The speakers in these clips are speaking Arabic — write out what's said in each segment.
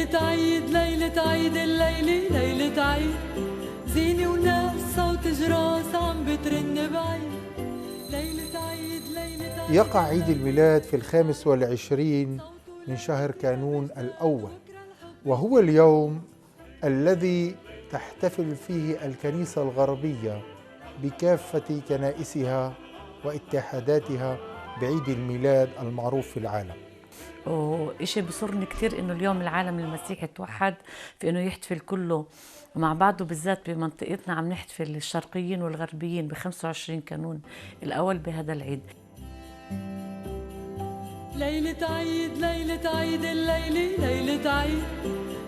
ليلة عيد ليلة عيد الليلة ليلة عيد، زينة وناس صوت جراس عم بترن بعيد. ليلة عيد ليلة عيد. يقع عيد الميلاد في 25 من شهر كانون الأول، وهو اليوم الذي تحتفل فيه الكنيسة الغربية بكافة كنائسها واتحاداتها بعيد الميلاد المعروف في العالم. وإشي بصرني كتير إنه اليوم العالم المسيحي توحد في إنه يحتفل كله مع بعضه، بالذات بمنطقتنا عم نحتفل الشرقيين والغربيين ب 25 كانون الأول بهذا العيد. ليلة عيد ليلة عيد الليلة ليلة عيد،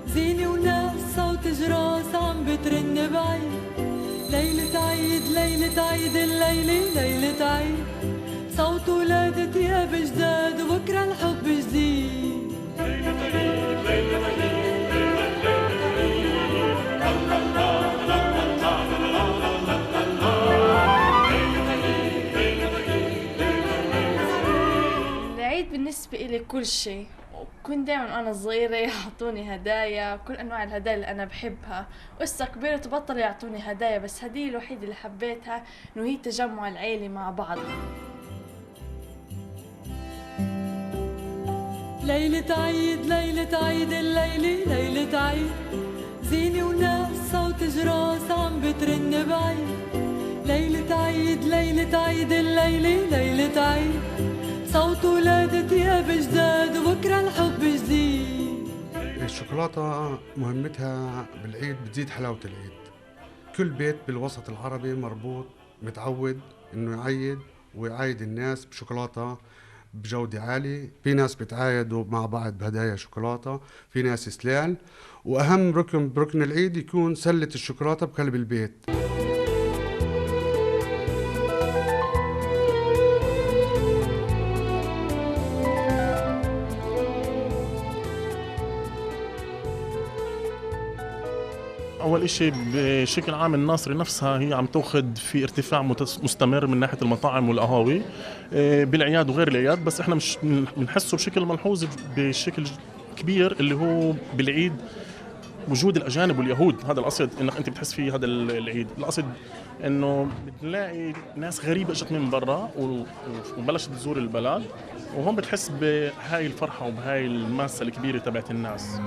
زينة وناس صوت جراس عم بترن بعيد. ليلة عيد ليلة عيد الليلة ليلة عيد، صوت ولادة يا بجداد وبكرة الحب جديد. ليلة عيد ليلة عيد العيد بالنسبة إلي كل شيء، وكنت دائما أنا صغيرة يعطوني هدايا، كل أنواع الهدايا اللي أنا بحبها، وإسا كبرت بطلوا يعطوني هدايا، بس هدية الوحيدة اللي حبيتها إنه هي تجمع العيلة مع بعض. ليلة عيد ليلة عيد الليلة ليلة عيد، زينة وناس صوت جراس عم بترن بعيد. ليلة عيد ليلة عيد الليلة ليلة عيد، صوت ولادة يا بجداد وبكرة الحب جديد. الشوكولاتة مهمتها بالعيد بتزيد حلاوة العيد. كل بيت بالوسط العربي مربوط متعود انه يعيد ويعايد الناس بشوكولاتة بجودة عالية. في ناس بتعايدوا مع بعض بهدايا شوكولاتة، في ناس سلال، واهم ركن بركن العيد يكون سلة الشوكولاتة بقلب البيت. أول إشي بشكل عام الناصري نفسها هي عم تأخذ في ارتفاع مستمر من ناحية المطاعم والقهاوي بالأعياد وغير الأعياد، بس إحنا مش بنحسه بشكل ملحوظ بشكل كبير اللي هو بالعيد وجود الأجانب واليهود. هذا القصد إنك أنت بتحس فيه هذا العيد. القصد إنه بتلاقي ناس غريبة إجت من برا وبلشت تزور البلد، وهم بتحس بهاي الفرحة وبهاي الماسة الكبيرة تبعت الناس.